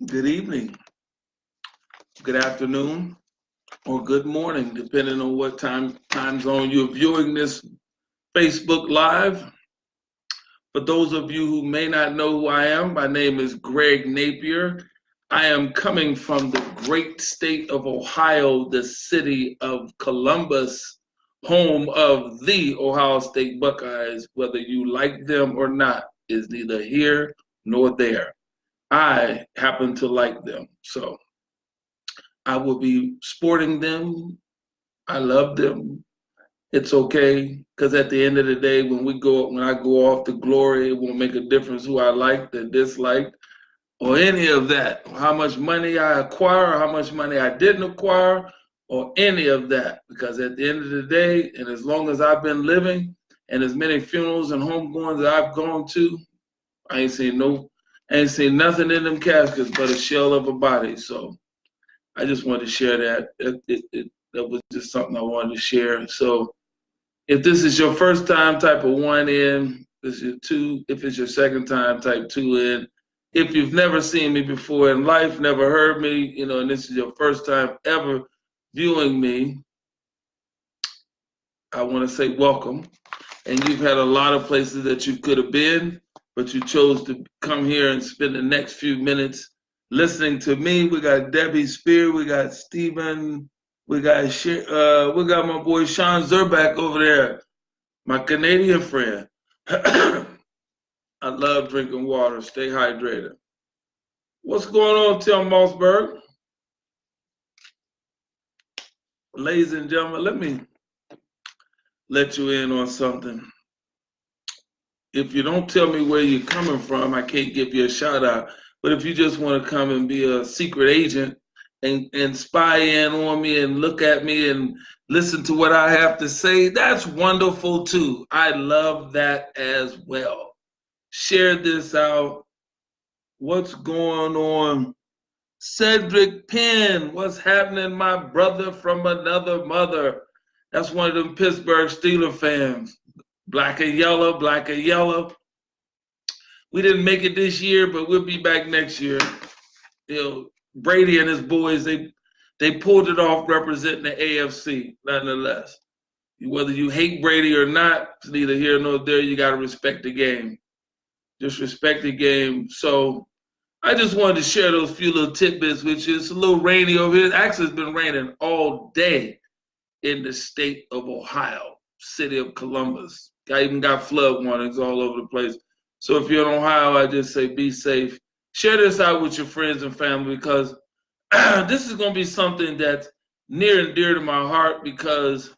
Good evening, good afternoon, or good morning, depending on what time zone you're viewing this Facebook Live. For those of you who may not know who I am, my name is Greg Napier. I am coming from the great state of Ohio, the city of Columbus, home of the Ohio State Buckeyes. Whether you like them or not is neither here nor there. I happen to like them, so I will be sporting them. I love them. It's okay, because at the end of the day, when I go off to glory, it won't make a difference who I liked and disliked, or any of that. How much money I acquire, or how much money I didn't acquire, or any of that. Because at the end of the day, and as long as I've been living, and as many funerals and homegoings that I've gone to, I ain't seen nothing in them caskets but a shell of a body. So I just wanted to share that. That was just something I wanted to share. So if this is your first time, type of 1 in. If it's your two, if it's your second time, type 2 in. If you've never seen me before in life, never heard me, and this is your first time ever viewing me, I want to say welcome. And you've had a lot of places that you could have been, but you chose to come here and spend the next few minutes listening to me. We got Debbie Spear, we got Stephen, we got my boy Sean Zerback over there, my Canadian friend. I love drinking water. Stay hydrated. What's going on, Tim Mossberg? Ladies and gentlemen, let me let you in on something. If you don't tell me where you're coming from, I can't give you a shout out. But if you just want to come and be a secret agent and spy in on me and look at me and listen to what I have to say, that's wonderful too. I love that as well. Share this out. What's going on? Cedric Penn, what's happening, my brother from another mother? That's one of them Pittsburgh Steelers fans. Black and yellow, black and yellow. We didn't make it this year, but we'll be back next year. Brady and his boys, they pulled it off representing the AFC, nonetheless. Whether you hate Brady or not, it's neither here nor there. You got to respect the game. Just respect the game. So I just wanted to share those few little tidbits, which is a little rainy over here. Actually, it's been raining all day in the state of Ohio, city of Columbus. I even got flood warnings all over the place. So if you're in Ohio, I just say be safe. Share this out with your friends and family, because this is going to be something that's near and dear to my heart, because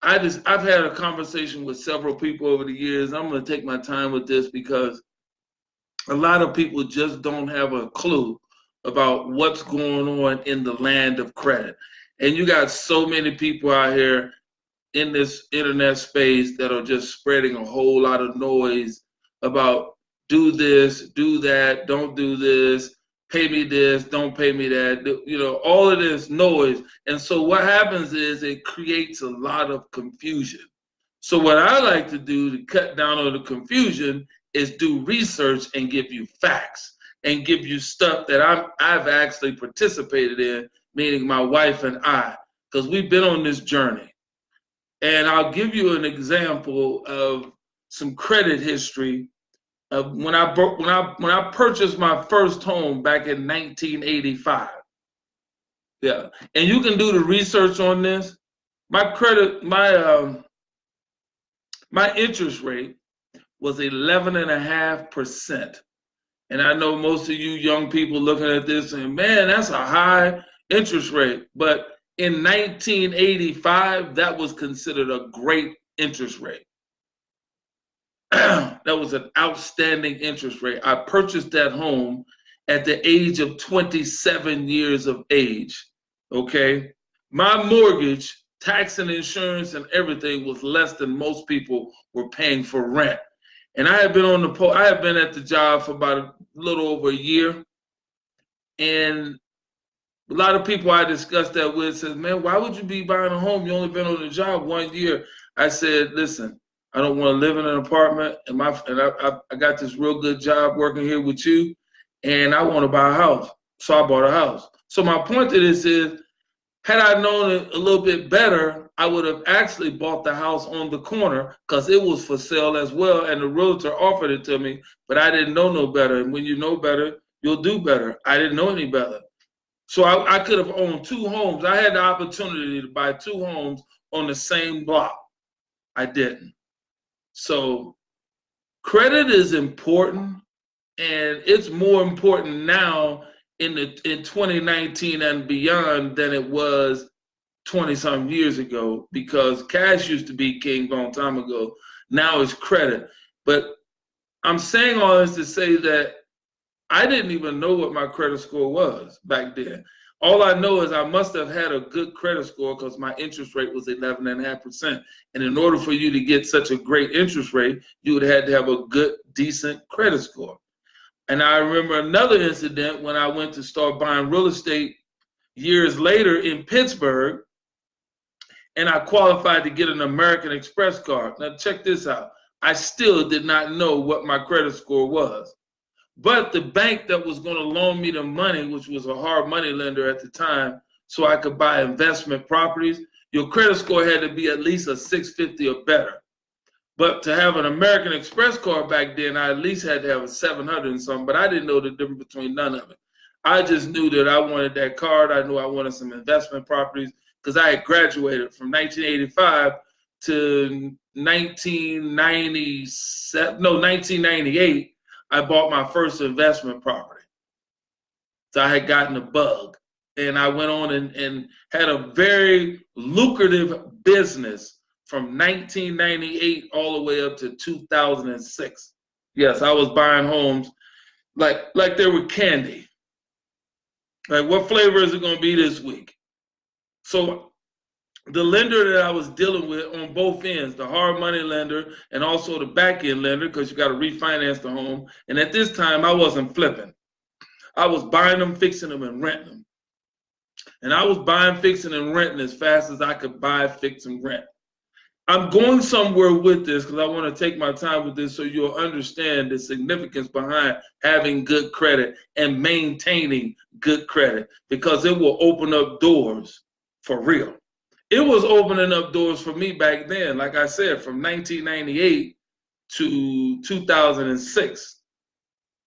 I've had a conversation with several people over the years. I'm going to take my time with this because a lot of people just don't have a clue about what's going on in the land of credit. And you got so many people out here in this internet space that are just spreading a whole lot of noise about do this, do that, don't do this, pay me this, don't pay me that, all of this noise. And so what happens is it creates a lot of confusion. So what I like to do to cut down on the confusion is do research and give you facts and give you stuff that I've actually participated in, meaning my wife and I, because we've been on this journey. And I'll give you an example of some credit history of when I purchased my first home back in 1985. Yeah, and you can do the research on this. My interest rate was 11.5%. And I know most of you young people looking at this saying, man, that's a high interest rate. But in 1985, that was considered a great interest rate. That was an outstanding interest rate. I purchased that home at the age of 27 years of age, okay? My mortgage, tax and insurance and everything was less than most people were paying for rent. And I had been at the job for about a little over a year. And a lot of people I discussed that with said, man, why would you be buying a home? You only been on the job 1 year. I said, listen, I don't want to live in an apartment, and I got this real good job working here with you, and I want to buy a house. So I bought a house. So my point to this is, had I known it a little bit better, I would have actually bought the house on the corner because it was for sale as well, and the realtor offered it to me, but I didn't know no better. And when you know better, you'll do better. I didn't know any better. So I could have owned 2 homes. I had the opportunity to buy 2 homes on the same block. I didn't. So credit is important, and it's more important now in 2019 and beyond than it was 20-some years ago, because cash used to be king a long time ago. Now it's credit. But I'm saying all this to say that I didn't even know what my credit score was back then. All I know is I must have had a good credit score because my interest rate was 11.5%. And in order for you to get such a great interest rate, you would have had to have a good, decent credit score. And I remember another incident when I went to start buying real estate years later in Pittsburgh, and I qualified to get an American Express card. Now check this out. I still did not know what my credit score was. But the bank that was going to loan me the money, which was a hard money lender at the time, so I could buy investment properties, your credit score had to be at least a 650 or better. But to have an American Express card back then, I at least had to have a 700 and something, but I didn't know the difference between none of it. I just knew that I wanted that card. I knew I wanted some investment properties because I had graduated from 1985 to 1998. I bought my first investment property. So I had gotten a bug, and I went on and had a very lucrative business from 1998 all the way up to 2006. Yes, I was buying homes like they were candy. Like, what flavor is it going to be this week? So the lender that I was dealing with on both ends, the hard money lender and also the back end lender, because you got to refinance the home. And at this time, I wasn't flipping. I was buying them, fixing them, and renting them. And I was buying, fixing, and renting as fast as I could buy, fix, and rent. I'm going somewhere with this because I want to take my time with this so you'll understand the significance behind having good credit and maintaining good credit, because it will open up doors for real. It was opening up doors for me back then, like I said, from 1998 to 2006.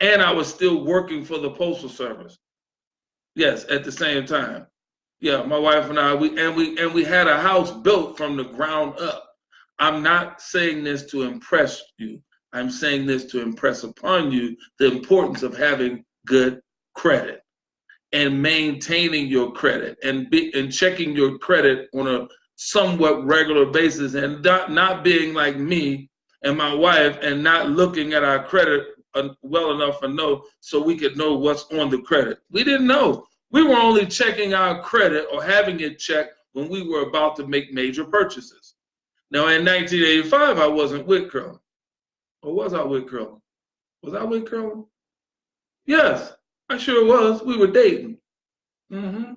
And I was still working for the Postal Service. Yes, at the same time. Yeah, my wife and I, we had a house built from the ground up. I'm not saying this to impress you. I'm saying this to impress upon you the importance of having good credit and maintaining your credit and checking your credit on a somewhat regular basis, and not being like me and my wife and not looking at our credit well enough to know so we could know what's on the credit. We didn't know. We were only checking our credit or having it checked when we were about to make major purchases. Now, in 1985, I wasn't with Curlin. Or was I with Curlin? Was I with Curlin? Yes, I sure was. We were dating. Yeah,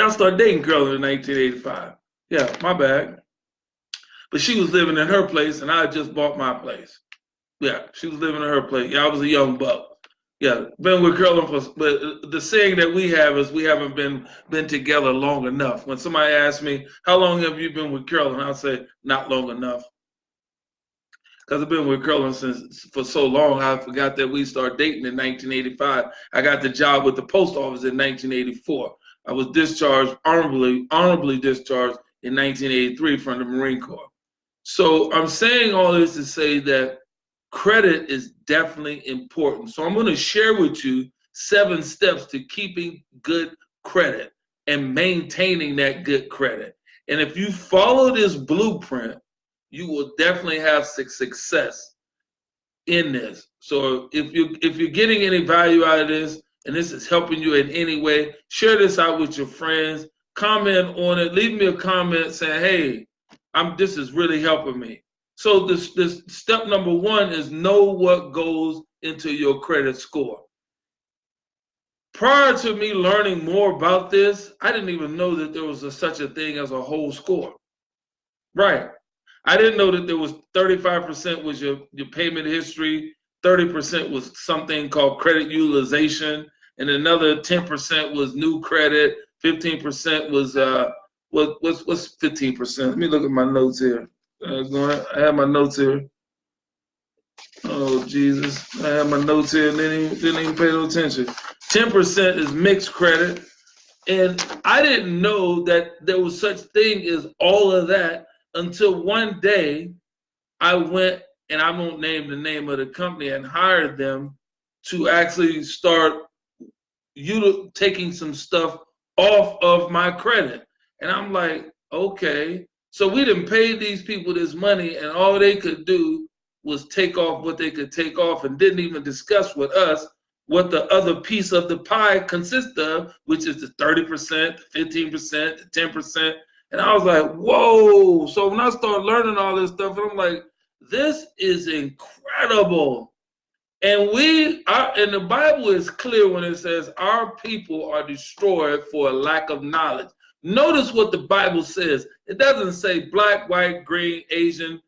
I started dating Curlin in 1985. Yeah, my bad. But she was living in her place, and I had just bought my place. Yeah, she was living in her place. Yeah, I was a young buck. Yeah, been with Curlin but the saying that we have is we haven't been together long enough. When somebody asks me, how long have you been with Curlin? I'll say, not long enough. Because I've been with Curlin for so long, I forgot that we started dating in 1985. I got the job with the post office in 1984. I was discharged, honorably discharged in 1983 from the Marine Corps. So I'm saying all this to say that credit is definitely important. So I'm going to share with you 7 steps to keeping good credit and maintaining that good credit. And if you follow this blueprint, you will definitely have success in this. So if you're getting any value out of this and this is helping you in any way, share this out with your friends, comment on it, leave me a comment saying, hey, this is really helping me. So this step number 1 is know what goes into your credit score. Prior to me learning more about this, I didn't even know that there was such a thing as a whole score. Right. I didn't know that there was 35% was your payment history, 30% was something called credit utilization, and another 10% was new credit. 15% was what's 15%? Let me look at my notes here. I have my notes here. Oh Jesus, I have my notes here and didn't even pay no attention. 10% is mixed credit, and I didn't know that there was such thing as all of that until one day I went, and I won't name the name of the company, and hired them to actually start taking some stuff off of my credit. And I'm like, okay, so we didn't pay these people this money, and all they could do was take off what they could take off, and didn't even discuss with us what the other piece of the pie consists of, which is the 30%, the 15%, the 10%. And I was like, whoa. So when I started learning all this stuff, I'm like, this is incredible. And and the Bible is clear when it says our people are destroyed for a lack of knowledge. Notice what the Bible says. It doesn't say black, white, green, Asian,